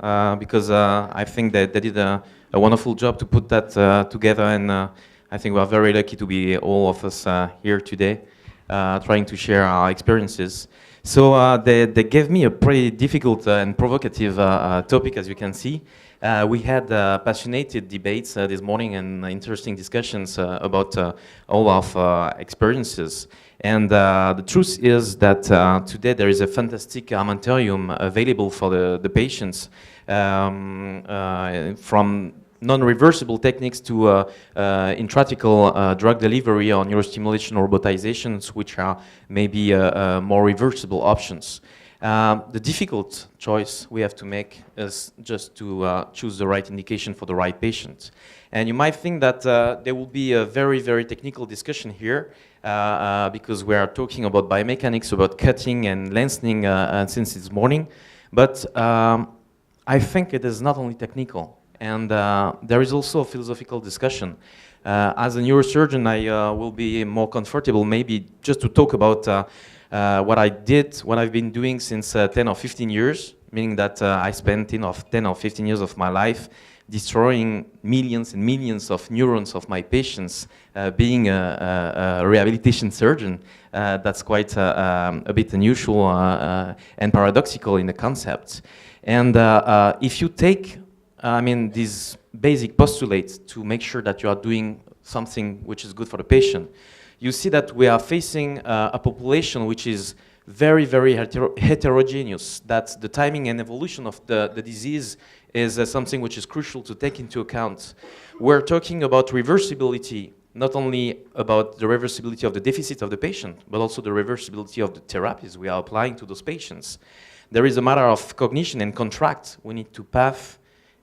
because I think that they did a wonderful job to put that together, and I think we are very lucky to be all of us here today, trying to share our experiences. So they gave me a pretty difficult and provocative topic, as you can see. We had passionate debates this morning and interesting discussions about all of experiences. And the truth is that today there is a fantastic armamentarium available for the patients, from non-reversible techniques to intrathecal drug delivery or neurostimulation or robotizations, which are maybe more reversible options. The difficult choice we have to make is just to choose the right indication for the right patient. And you might think that there will be a very, very technical discussion here because we are talking about biomechanics, about cutting and lengthening since this morning. But I think it is not only technical. And there is also a philosophical discussion. As a neurosurgeon, I will be more comfortable maybe just to talk about what I've been doing since 10 or 15 years, meaning that I spent 10 or 15 years of my life destroying millions and millions of neurons of my patients, being a rehabilitation surgeon. That's quite a bit unusual and paradoxical in the concept. And if you take these basic postulates to make sure that you are doing something which is good for the patient, you see that we are facing a population which is very, very heterogeneous, that the timing and evolution of the disease is something which is crucial to take into account. We're talking about reversibility, not only about the reversibility of the deficit of the patient, but also the reversibility of the therapies we are applying to those patients. There is a matter of cognition and contract. We need to path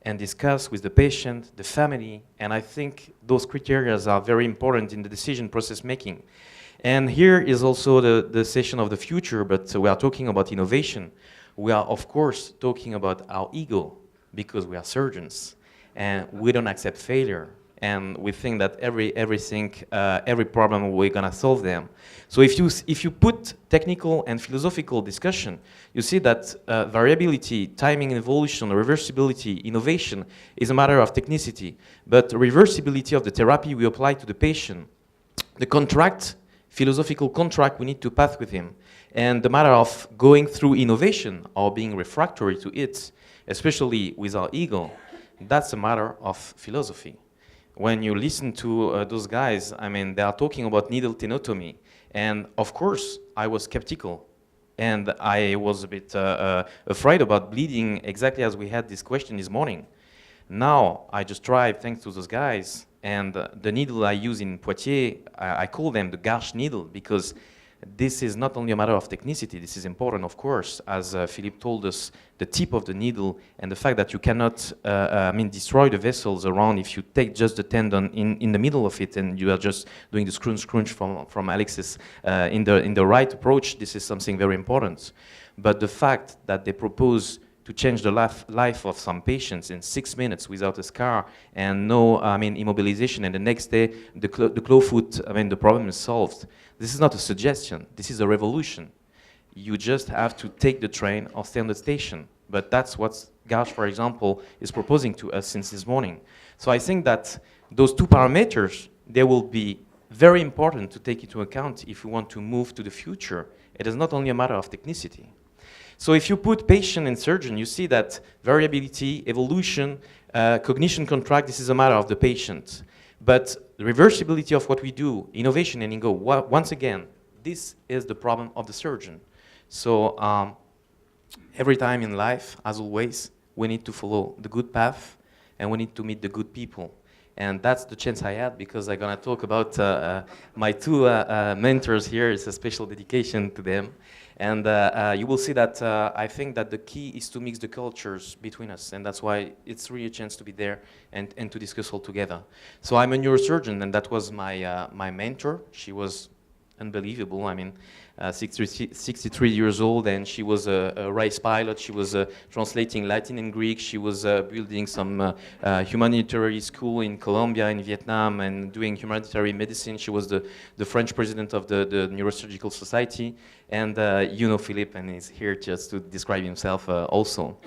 and discuss with the patient, the family, and I think those criteria are very important in the decision process making. And here is also the session of the future, but we are talking about innovation. We are, of course, talking about our ego, because we are surgeons, and we don't accept failure. And we think that every problem, we're gonna solve them. So if you put technical and philosophical discussion, you see that variability, timing and evolution, reversibility, innovation is a matter of technicity. But reversibility of the therapy we apply to the patient, the contract, philosophical contract we need to path with him. And the matter of going through innovation or being refractory to it, especially with our ego, that's a matter of philosophy. When you listen to those guys, they are talking about needle tenotomy. And of course, I was skeptical. And I was a bit afraid about bleeding, exactly as we had this question this morning. Now, I just tried, thanks to those guys. And the needle I use in Poitiers, I call them the gouge needle, because this is not only a matter of technicity, this is important, of course, as Philippe told us, the tip of the needle and the fact that you cannot destroy the vessels around if you take just the tendon in the middle of it and you are just doing the scrunch from Alexis in the right approach. This is something very important. But the fact that they propose to change the life of some patients in 6 minutes without a scar and no immobilization, and the next day the claw foot, the problem is solved. This is not a suggestion, this is a revolution. You just have to take the train or stay on the station. But that's what Gauche, for example, is proposing to us since this morning. So I think that those two parameters, they will be very important to take into account if we want to move to the future. It is not only a matter of technicity. So if you put patient and surgeon, you see that variability, evolution, cognition contract, this is a matter of the patient. But the reversibility of what we do, innovation and ego, once again, this is the problem of the surgeon. So every time in life, as always, we need to follow the good path and we need to meet the good people. And that's the chance I had because I'm gonna talk about my two mentors here. It's a special dedication to them. And you will see that I think that the key is to mix the cultures between us, and that's why it's really a chance to be there and to discuss all together. So I'm a neurosurgeon, and that was my mentor. She was unbelievable. 63 years old, and she was a race pilot. She was translating Latin and Greek. She was building some humanitarian school in Colombia, in Vietnam, and doing humanitarian medicine. She was the French president of the Neurosurgical Society. And you know Philippe, and he's here just to describe himself also.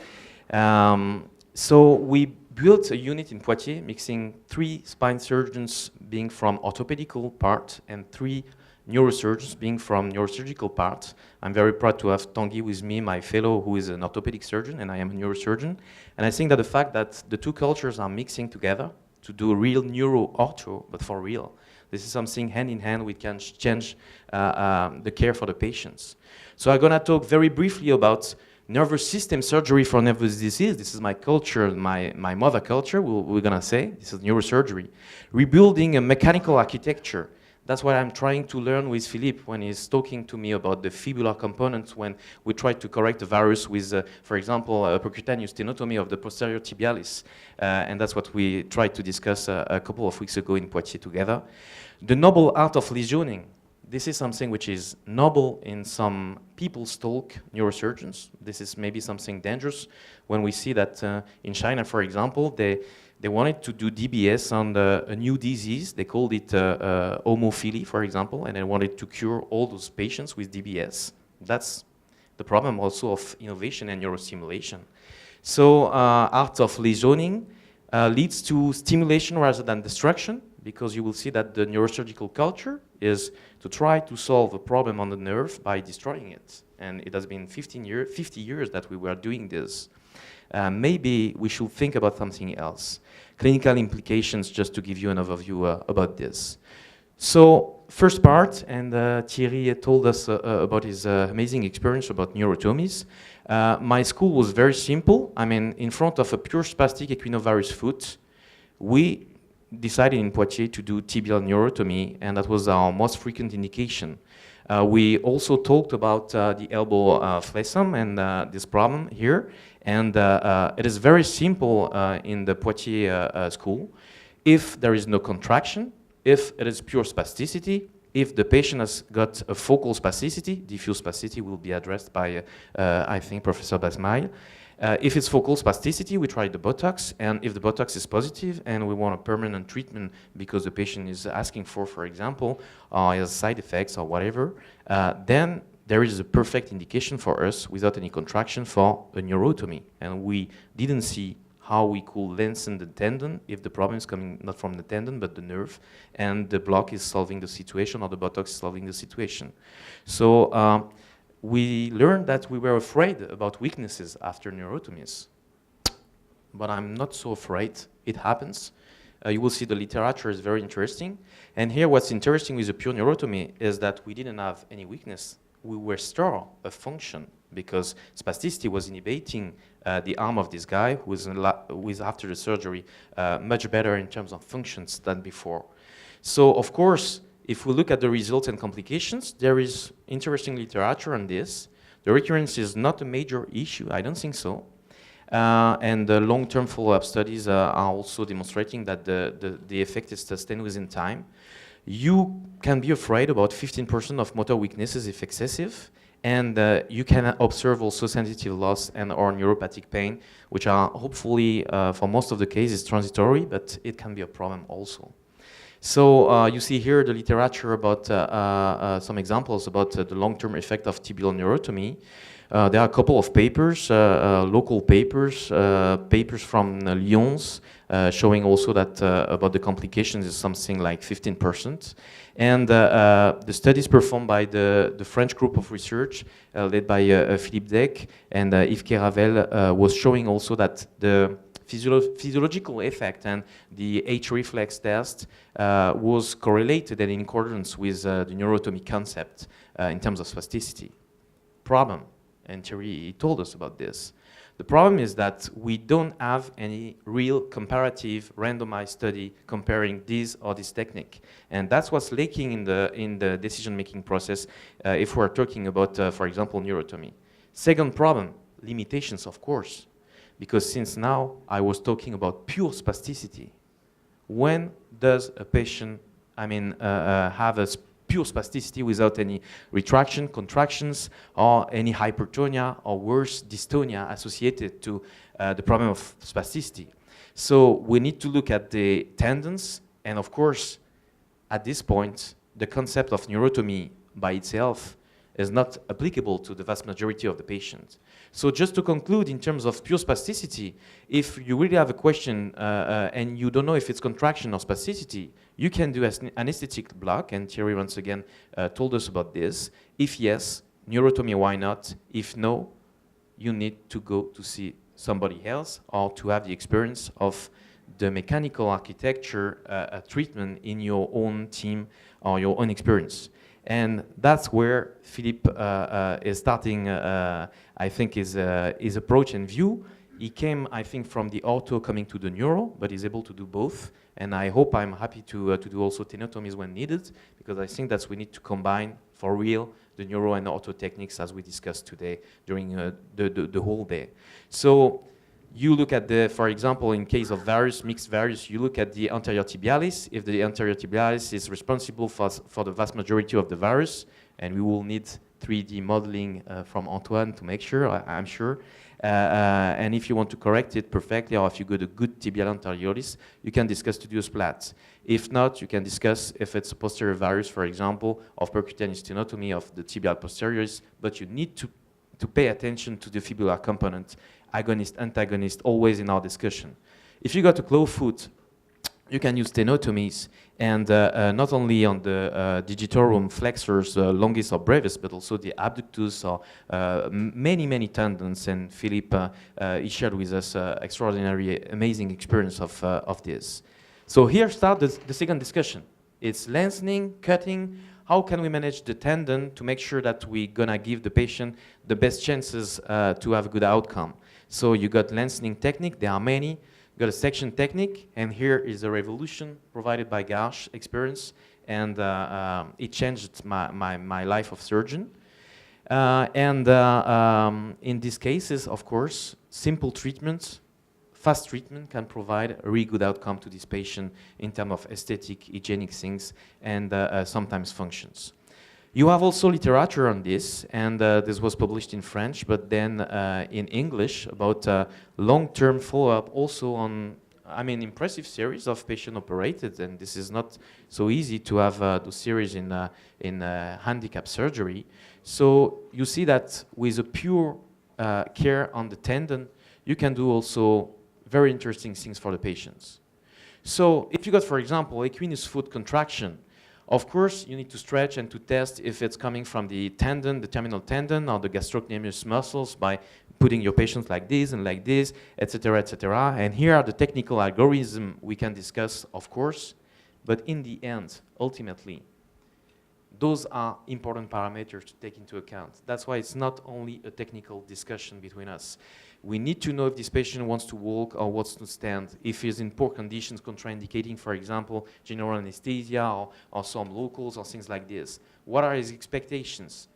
So we built a unit in Poitiers, mixing 3 spine surgeons being from orthopedical part and 3 neurosurgeons being from neurosurgical part. I'm very proud to have Tanguy with me, my fellow, who is an orthopedic surgeon, and I am a neurosurgeon. And I think that the fact that the 2 cultures are mixing together to do real neuro-ortho, but for real, this is something hand in hand we can change the care for the patients. So I'm gonna talk very briefly about nervous system surgery for nervous disease. This is my culture, my mother culture, we're gonna say. This is neurosurgery. Rebuilding a mechanical architecture. That's what I'm trying to learn with Philippe when he's talking to me about the fibular components when we try to correct the varus with, for example, a percutaneous stenotomy of the posterior tibialis. And that's what we tried to discuss a couple of weeks ago in Poitiers together. The noble art of lesioning. This is something which is noble in some people's talk, neurosurgeons. This is maybe something dangerous when we see that in China, for example, they wanted to do DBS on a new disease. They called it homophilia, for example, and they wanted to cure all those patients with DBS. That's the problem also of innovation and neurostimulation. So art of lesioning leads to stimulation rather than destruction, because you will see that the neurosurgical culture is to try to solve a problem on the nerve by destroying it. And it has been 50 years that we were doing this. Maybe we should think about something else. Clinical implications, just to give you an overview about this. So, first part, and Thierry told us about his amazing experience about neurotomies. My school was very simple. I mean, in front of a pure spastic equinovarus foot, we decided in Poitiers to do tibial neurotomy, and that was our most frequent indication. We also talked about the elbow flexum and this problem here, and it is very simple in the Poitiers school. If there is no contraction, if it is pure spasticity, if the patient has got a focal spasticity, diffuse spasticity will be addressed by, I think, Professor Basmail. If it's focal spasticity, we try the Botox, and if the Botox is positive and we want a permanent treatment because the patient is asking for example, or has side effects or whatever, then there is a perfect indication for us without any contraction for a neurotomy. And we didn't see how we could lengthen the tendon if the problem is coming not from the tendon but the nerve, and the block is solving the situation or the Botox is solving the situation. So we learned that we were afraid about weaknesses after neurotomies. But I'm not so afraid. It happens. You will see the literature is very interesting. And here what's interesting with a pure neurotomy is that we didn't have any weakness. We restore a function because spasticity was inhibiting the arm of this guy who was after the surgery much better in terms of functions than before. So of course, if we look at the results and complications, there is interesting literature on this. The recurrence is not a major issue, I don't think so. And the long-term follow-up studies are also demonstrating that the effect is sustained within time. You can be afraid about 15% of motor weaknesses if excessive, and you can observe also sensitive loss and or neuropathic pain, which are hopefully, for most of the cases, transitory, but it can be a problem also. So you see here the literature about some examples about the long-term effect of tibial neurotomy. There are a couple of papers, local papers, papers from Lyons, showing also that about the complications is something like 15%. And the studies performed by the French group of research led by Philippe Deck and Yves Keravel was showing also that the physiological effect and the H reflex test was correlated and in accordance with the neurotomy concept in terms of spasticity. Problem, and Thierry told us about this. The problem is that we don't have any real comparative randomized study comparing this or this technique. And that's what's lacking in the decision-making process if we're talking about, for example, neurotomy. Second problem, limitations, of course. Because since now I was talking about pure spasticity. When does a patient, have a pure spasticity without any retraction, contractions, or any hypertonia, or worse, dystonia associated to the problem of spasticity? So we need to look at the tendons, and of course, at this point, the concept of neurotomy by itself is not applicable to the vast majority of the patients. So just to conclude, in terms of pure spasticity, if you really have a question and you don't know if it's contraction or spasticity, you can do an anesthetic block, and Thierry once again told us about this. If yes, neurotomy, why not? If no, you need to go to see somebody else or to have the experience of the mechanical architecture treatment in your own team or your own experience. And that's where Philippe is starting, I think, his approach and view. He came, I think, from the ortho coming to the neuro, but he's able to do both. And I hope I'm happy to do also tenotomies when needed, because I think that we need to combine, for real, the neuro and ortho techniques as we discussed today during the whole day. So you look at the, for example, in case of varus, mixed varus, you look at the anterior tibialis. If the anterior tibialis is responsible for the vast majority of the varus, and we will need 3D modeling from Antoine to make sure, I'm sure. And if you want to correct it perfectly, or if you got a good tibial anterioris, you can discuss to do a splat. If not, you can discuss if it's a posterior varus, for example, of percutaneous stenotomy of the tibial posterioris, but you need to pay attention to the fibular component, agonist, antagonist, always in our discussion. If you got a claw foot, you can use stenotomies, and not only on the digitorum flexors, longis or brevis, but also the abductus or many, many tendons. And Philippe, he shared with us extraordinary, amazing experience of this. So here starts the second discussion. It's lengthening, cutting. How can we manage the tendon to make sure that we're gonna give the patient the best chances to have a good outcome? So you got lengthening technique, there are many. You got a section technique, and here is a revolution provided by Garsh experience, and it changed my life of surgeon. In these cases, of course, simple treatments, fast treatment can provide a really good outcome to this patient in terms of aesthetic, hygienic things, and sometimes functions. You have also literature on this, and this was published in French, but then in English about long-term follow-up also on, I mean, impressive series of patient operated, and this is not so easy to have those series in handicap surgery. So you see that with a pure care on the tendon, you can do also very interesting things for the patients. So if you got, for example, equinus foot contraction, of course, you need to stretch and to test if it's coming from the tendon, the terminal tendon, or the gastrocnemius muscles by putting your patients like this and like this, etc., etc. And here are the technical algorithms we can discuss, of course, but in the end, ultimately, those are important parameters to take into account. That's why it's not only a technical discussion between us. We need to know if this patient wants to walk or wants to stand, if he's in poor conditions, contraindicating, for example, general anesthesia or some locals or things like this. What are his expectations?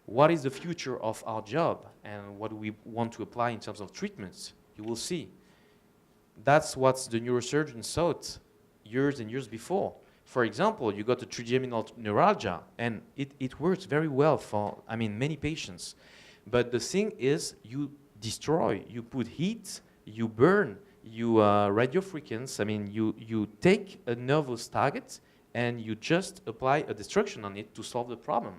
What is the future of our job, and what do we want to apply in terms of treatments? You will see. That's what the neurosurgeon thought years and years before. For example, you got a trigeminal neuralgia, and it works very well for, I mean, many patients. But the thing is, you destroy, you put heat, you burn, you radiofrequency, I mean, you take a nervous target and you just apply a destruction on it to solve the problem.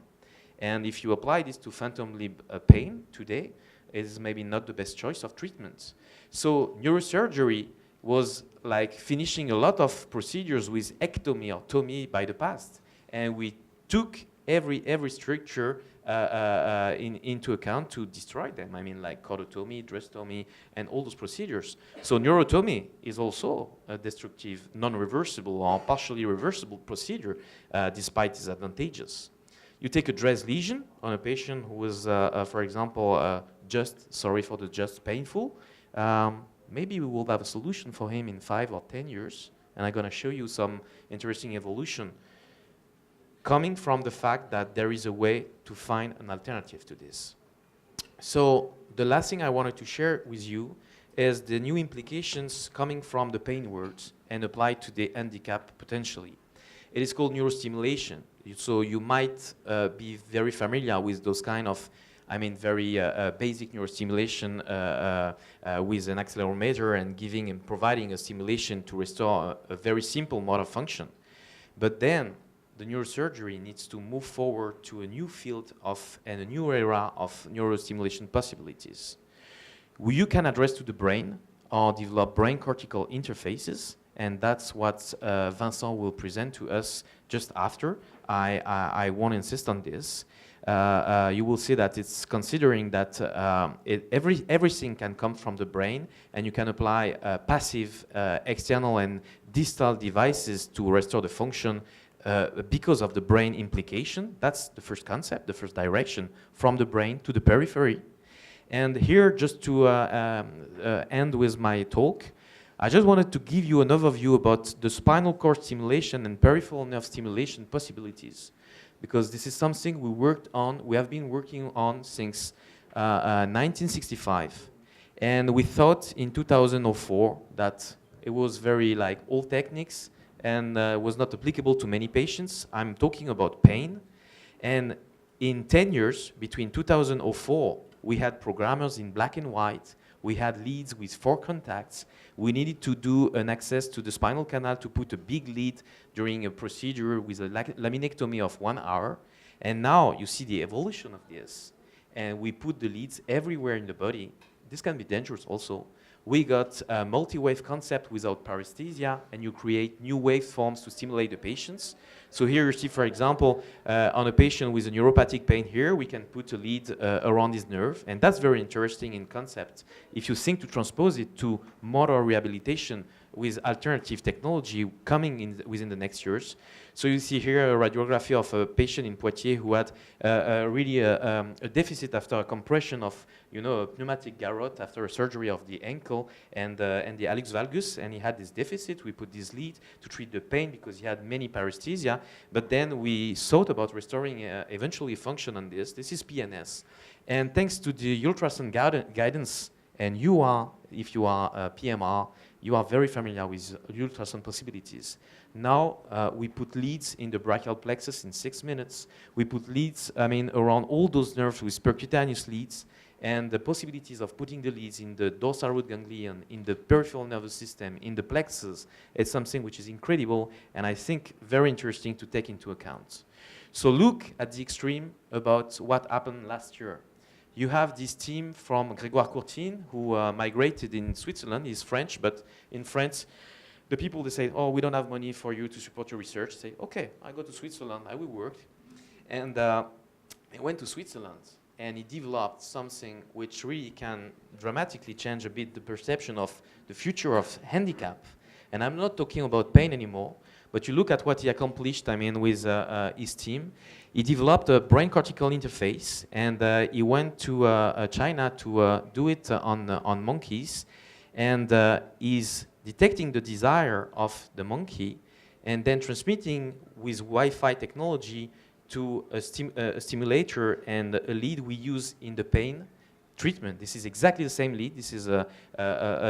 And if you apply this to phantom limb pain today, it is maybe not the best choice of treatment. So neurosurgery was like finishing a lot of procedures with ectomy or tomy by the past. And we took every structure into account to destroy them. I mean, like cordotomy, drestomy, and all those procedures. So neurotomy is also a destructive, non-reversible or partially reversible procedure, despite its advantages. You take a Dres lesion on a patient who is, for example, just painful. Maybe we will have a solution for him in 5 or 10 years, and I'm going to show you some interesting evolution coming from the fact that there is a way to find an alternative to this. So the last thing I wanted to share with you is the new implications coming from the pain words and applied to the handicap potentially. It is called neurostimulation. So you might be very familiar with those kind of, I mean, very basic neurostimulation with an accelerometer and giving and providing a stimulation to restore a very simple motor function. But then the neurosurgery needs to move forward to a new field of and a new era of neurostimulation possibilities. You can address to the brain or develop brain cortical interfaces, and that's what Vincent will present to us just after. I won't insist on this. You will see that it's considering that everything can come from the brain, and you can apply passive external and distal devices to restore the function because of the brain implication. That's the first concept, the first direction, from the brain to the periphery. And here, just to end with my talk, I just wanted to give you an overview about the spinal cord stimulation and peripheral nerve stimulation possibilities, because this is something we have been working on since 1965. And we thought in 2004 that it was very like old techniques and was not applicable to many patients. I'm talking about pain. And in 10 years, between 2004, we had programmers in black and white. We had leads with 4 contacts. We needed to do an access to the spinal canal to put a big lead during a procedure with a laminectomy of 1 hour. And now you see the evolution of this. And we put the leads everywhere in the body. This can be dangerous also. We got a multi-wave concept without paresthesia, and you create new waveforms to stimulate the patients. So here you see, for example, on a patient with a neuropathic pain here, we can put a lead around his nerve, and that's very interesting in concept. If you think to transpose it to motor rehabilitation with alternative technology coming within the next years. So you see here a radiography of a patient in Poitiers who had really a deficit after a compression of, a pneumatic garrote after a surgery of the ankle and the hallux valgus, and he had this deficit. We put this lead to treat the pain because he had many paresthesia, but then we thought about restoring eventually function on this. This is PNS. And thanks to the ultrasound guidance, and if you are PMR, you are very familiar with ultrasound possibilities. Now we put leads in the brachial plexus in 6 minutes. We put leads, around all those nerves with percutaneous leads, and the possibilities of putting the leads in the dorsal root ganglion, in the peripheral nervous system, in the plexus, it's something which is incredible and I think very interesting to take into account. So look at the extreme about what happened last year. You have this team from Grégoire Courtine, who migrated in Switzerland. He's French, but in France, the people, they say, oh, we don't have money for you to support your research. Say, okay, I go to Switzerland, I will work. And he went to Switzerland, and he developed something which really can dramatically change a bit the perception of the future of handicap. And I'm not talking about pain anymore, but you look at what he accomplished, with his team. He developed a brain cortical interface, and he went to China to do it on monkeys, and he's detecting the desire of the monkey and then transmitting with Wi-Fi technology to a stimulator and a lead we use in the pain treatment. This is exactly the same lead. This is a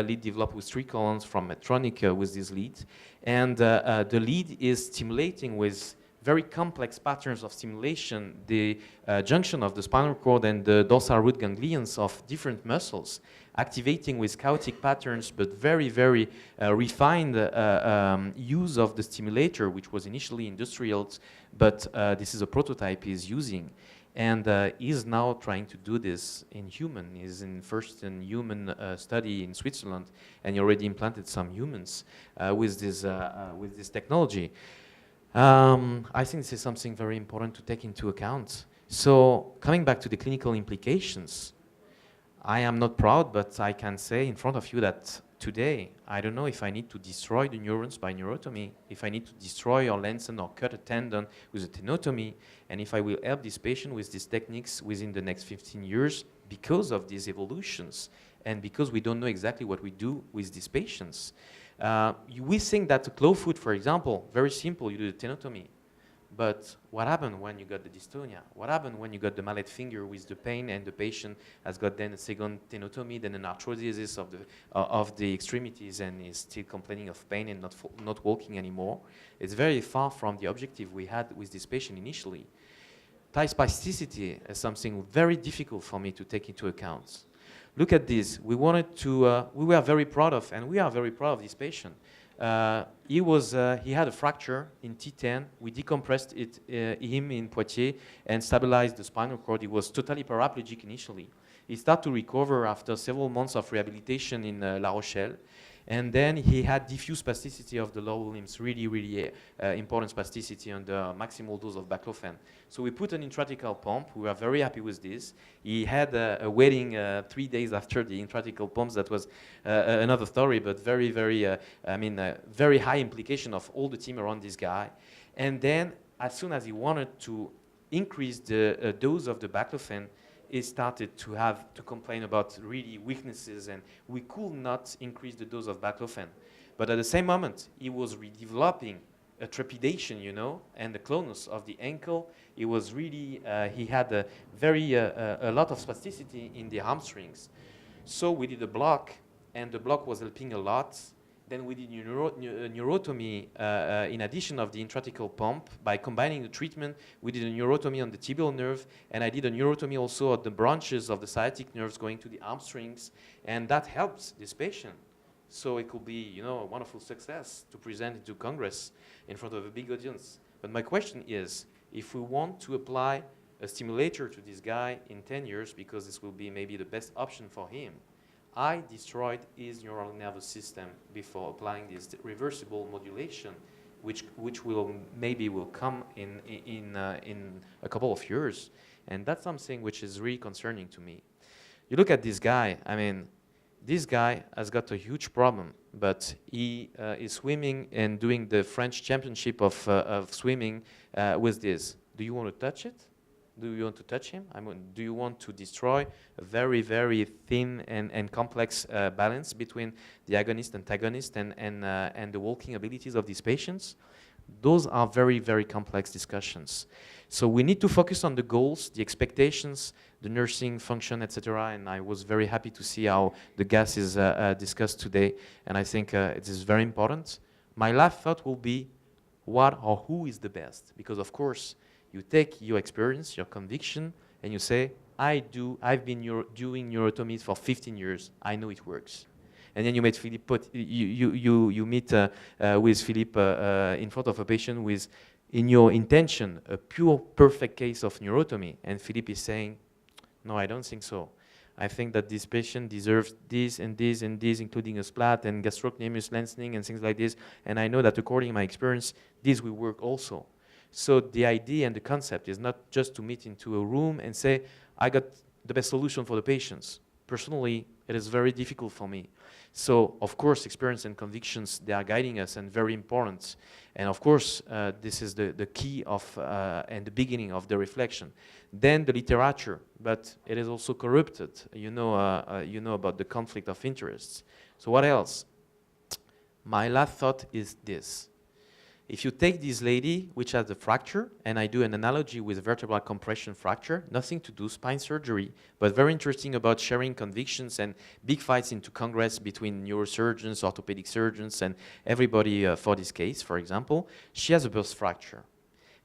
lead developed with 3 columns from Medtronic with this lead. And the lead is stimulating with very complex patterns of stimulation, the junction of the spinal cord and the dorsal root ganglions of different muscles, activating with chaotic patterns, but very, very refined use of the stimulator, which was initially industrial, but this is a prototype he's using. And he's now trying to do this in human. He's first in human study in Switzerland, and he already implanted some humans with this technology. I think this is something very important to take into account. So coming back to the clinical implications, I am not proud, but I can say in front of you that today, I don't know if I need to destroy the neurons by neurotomy, if I need to destroy or lengthen or cut a tendon with a tenotomy, and if I will help this patient with these techniques within the next 15 years because of these evolutions and because we don't know exactly what we do with these patients. We think that the claw foot, for example, very simple, you do the tenotomy. But what happened when you got the dystonia? What happened when you got the mallet finger with the pain and the patient has got then a second tenotomy, then an arthrodesis of the extremities and is still complaining of pain and not walking anymore? It's very far from the objective we had with this patient initially. Thigh spasticity is something very difficult for me to take into account. Look at this. We were very proud of, and we are very proud of this patient. He had a fracture in T10. We decompressed him in Poitiers and stabilized the spinal cord. He was totally paraplegic initially. He started to recover after several months of rehabilitation in La Rochelle. And then he had diffuse spasticity of the lower limbs, really, really important spasticity under maximal dose of baclofen. So we put an intrathecal pump. We were very happy with this. He had a wedding 3 days after the intrathecal pumps. That was another story, but very, very, very high implication of all the team around this guy. And then as soon as he wanted to increase the dose of the baclofen, he started to complain about really weaknesses, and we could not increase the dose of baclofen. But at the same moment, he was redeveloping a trepidation, you know, and the clonus of the ankle. It was really, he had a lot of spasticity in the hamstrings. So we did a block, and the block was helping a lot. Then we did neurotomy in addition of the intrathecal pump. By combining the treatment, we did a neurotomy on the tibial nerve, and I did a neurotomy also at the branches of the sciatic nerves going to the hamstrings, and that helps this patient. So it could be, you know, a wonderful success to present it to Congress in front of a big audience. But my question is, if we want to apply a stimulator to this guy in 10 years, because this will be maybe the best option for him, I destroyed his neural nervous system before applying this reversible modulation, which will come in a couple of years, and that's something which is really concerning to me. You look at this guy. I mean, this guy has got a huge problem, but he is swimming and doing the French championship of swimming with this. Do you want to touch it? Do you want to touch him? Do you want to destroy a very, very thin and complex balance between the agonist, antagonist, and the walking abilities of these patients? Those are very, very complex discussions. So we need to focus on the goals, the expectations, the nursing function, etc. And I was very happy to see how the gas is discussed today. And I think it is very important. My last thought will be, what or who is the best? Because of course, you take your experience, your conviction, and you say, I've been doing neurotomies for 15 years. I know it works. And then you meet Philippe. You meet with Philippe in front of a patient with, in your intention, a pure, perfect case of neurotomy. And Philippe is saying, no, I don't think so. I think that this patient deserves this and this and this, including a splat and gastrocnemius lengthening and things like this. And I know that according to my experience, this will work also. So the idea and the concept is not just to meet into a room and say, I got the best solution for the patients. Personally, it is very difficult for me. So, of course, experience and convictions, they are guiding us and very important. And of course, this is the key of and the beginning of the reflection. Then the literature, but it is also corrupted. You know about the conflict of interests. So what else? My last thought is this. If you take this lady, which has a fracture, and I do an analogy with vertebral compression fracture, nothing to do, spine surgery, but very interesting about sharing convictions and big fights into Congress between neurosurgeons, orthopedic surgeons, and everybody for this case, for example. She has a burst fracture.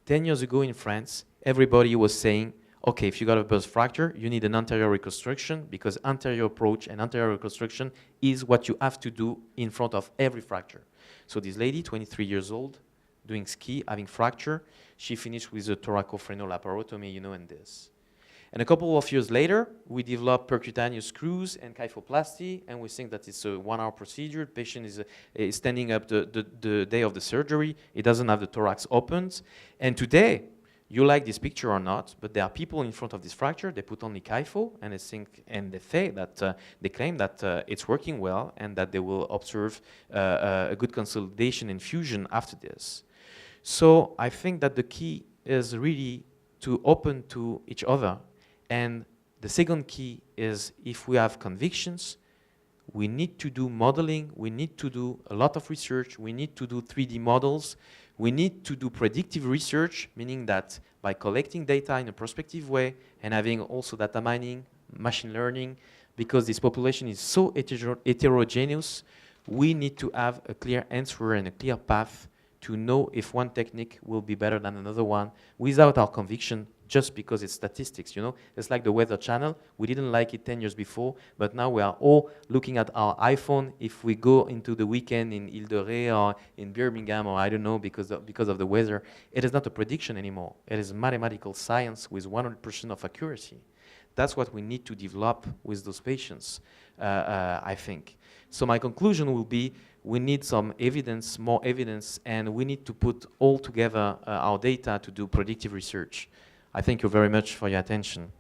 10 years ago in France, everybody was saying, okay, if you got a burst fracture, you need an anterior reconstruction, because anterior approach and anterior reconstruction is what you have to do in front of every fracture. So this lady, 23 years old, doing ski, having fracture, she finished with a thoracophrenal laparotomy, you know, and this. And a couple of years later, we developed percutaneous screws and kyphoplasty, and we think that it's a 1-hour procedure. The patient is standing up the day of the surgery. He doesn't have the thorax opened. And today, you like this picture or not, but there are people in front of this fracture, they put only kypho, and they say that they claim that it's working well and that they will observe a good consolidation and fusion after this. So I think that the key is really to open to each other. And the second key is, if we have convictions, we need to do modeling, we need to do a lot of research, we need to do 3D models, we need to do predictive research, meaning that by collecting data in a prospective way and having also data mining, machine learning, because this population is so heterogeneous, we need to have a clear answer and a clear path to know if one technique will be better than another one. Without our conviction, just because it's statistics, you know? It's like the Weather Channel. We didn't like it 10 years before, but now we are all looking at our iPhone. If we go into the weekend in Ile-de-Ré or in Birmingham, or I don't know, because of the weather, it is not a prediction anymore. It is mathematical science with 100% of accuracy. That's what we need to develop with those patients, I think. So my conclusion will be, we need some evidence, more evidence, and we need to put all together our data to do predictive research. I thank you very much for your attention.